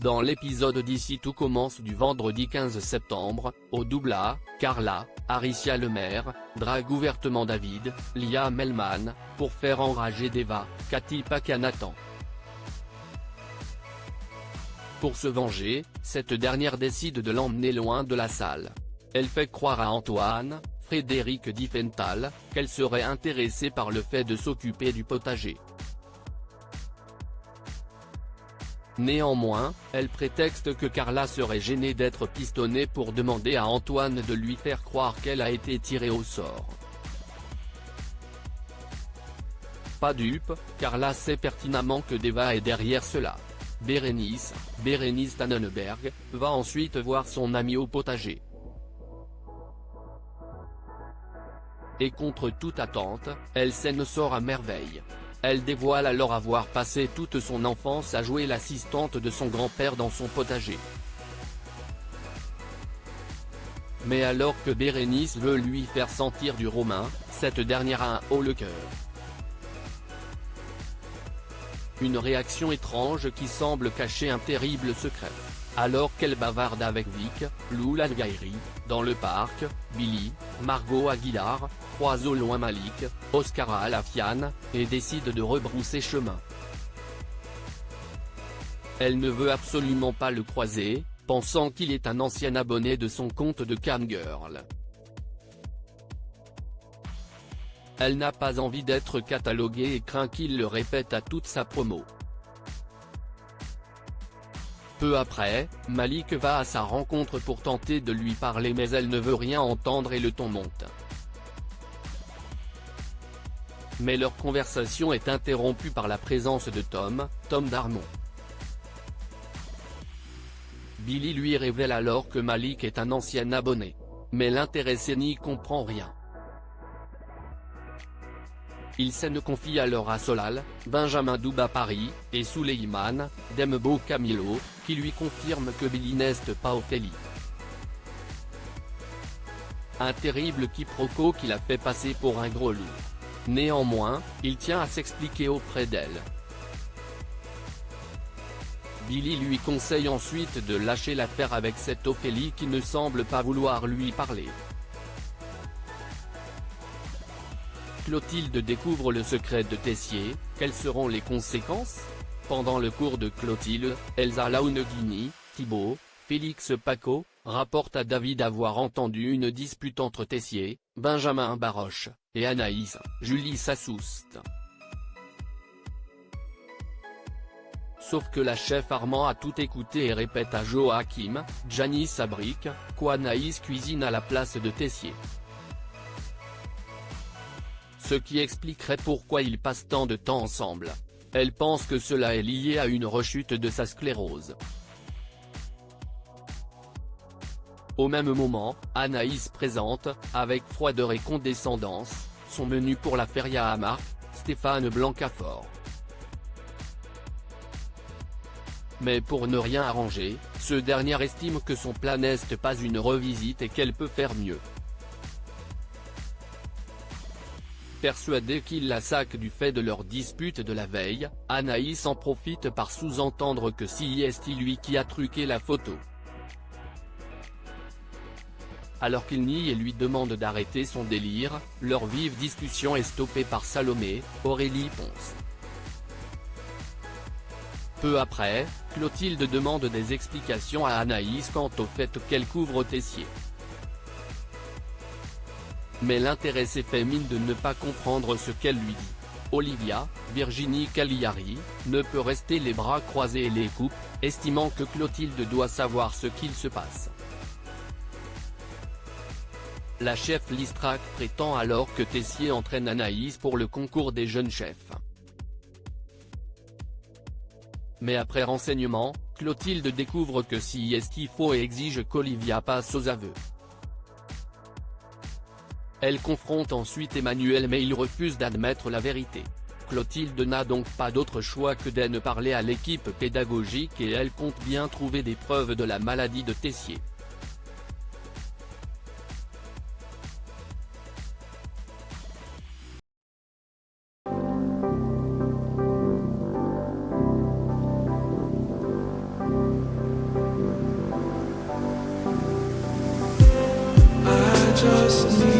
Dans l'épisode d'Ici tout commence du vendredi 15 septembre, au double A, Carla, Aricia Lemaire, drague ouvertement David, Liam Hellman, pour faire enrager Deva, Cathy Paquin-Nathan. Pour se venger, cette dernière décide de l'emmener loin de la salle. Elle fait croire à Antoine, Frédéric Diffenthal, qu'elle serait intéressée par le fait de s'occuper du potager. Néanmoins, elle prétexte que Carla serait gênée d'être pistonnée pour demander à Antoine de lui faire croire qu'elle a été tirée au sort. Pas dupe, Carla sait pertinemment que Deva est derrière cela. Bérénice Tannenberg, va ensuite voir son amie au potager. Et contre toute attente, elle s'en sort à merveille. Elle dévoile alors avoir passé toute son enfance à jouer l'assistante de son grand-père dans son potager. Mais alors que Bérénice veut lui faire sentir du romain, cette dernière a un haut le cœur. Une réaction étrange qui semble cacher un terrible secret. Alors qu'elle bavarde avec Vic, Lou Lalgairi, dans le parc, Billy, Margot Aguilar, croise au loin Malik, Oscar Alafian, et décide de rebrousser chemin. Elle ne veut absolument pas le croiser, pensant qu'il est un ancien abonné de son compte de Camgirl. Elle n'a pas envie d'être cataloguée et craint qu'il le répète à toute sa promo. Peu après, Malik va à sa rencontre pour tenter de lui parler mais elle ne veut rien entendre et le ton monte. Mais leur conversation est interrompue par la présence de Tom Darmon. Billy lui révèle alors que Malik est un ancien abonné. Mais l'intéressé n'y comprend rien. Il s'en confie alors à Solal, Benjamin Douba Paris, et Souleyman Dembo Camilo, qui lui confirme que Billy n'est pas Ophélie. Un terrible quiproquo qui l'a fait passer pour un gros loup. Néanmoins, il tient à s'expliquer auprès d'elle. Billy lui conseille ensuite de lâcher l'affaire avec cette Ophélie qui ne semble pas vouloir lui parler. Clotilde découvre le secret de Tessier, quelles seront les conséquences? Pendant le cours de Clotilde, Elsa Launeghini, Thibault, Félix Paco, rapportent à David avoir entendu une dispute entre Tessier, Benjamin Baroche, et Anaïs, Julie Sassoust. Sauf que la chef Armand a tout écouté et répète à Joachim, Janice Abric, qu'Anaïs cuisine à la place de Tessier. Ce qui expliquerait pourquoi ils passent tant de temps ensemble. Elle pense que cela est lié à une rechute de sa sclérose. Au même moment, Anaïs présente, avec froideur et condescendance, son menu pour la feria à Marc, Stéphane Blancafort. Mais pour ne rien arranger, ce dernier estime que son plat n'est pas une revisite et qu'elle peut faire mieux. Persuadée qu'il la saque du fait de leur dispute de la veille, Anaïs en profite par sous-entendre que c'est lui qui a truqué la photo. Alors qu'il nie et lui demande d'arrêter son délire, leur vive discussion est stoppée par Salomé, Aurélie Ponce. Peu après, Clotilde demande des explications à Anaïs quant au fait qu'elle couvre Tessier. Mais l'intéressé fait mine de ne pas comprendre ce qu'elle lui dit. Olivia, Virginie Cagliari, ne peut rester les bras croisés et les coupe, estimant que Clotilde doit savoir ce qu'il se passe. La chef Listrac prétend alors que Tessier entraîne Anaïs pour le concours des jeunes chefs. Mais après renseignement, Clotilde découvre que c'est faux et exige qu'Olivia passe aux aveux. Elle confronte ensuite Emmanuel mais il refuse d'admettre la vérité. Clotilde n'a donc pas d'autre choix que d'en parler à l'équipe pédagogique et elle compte bien trouver des preuves de la maladie de Tessier. just need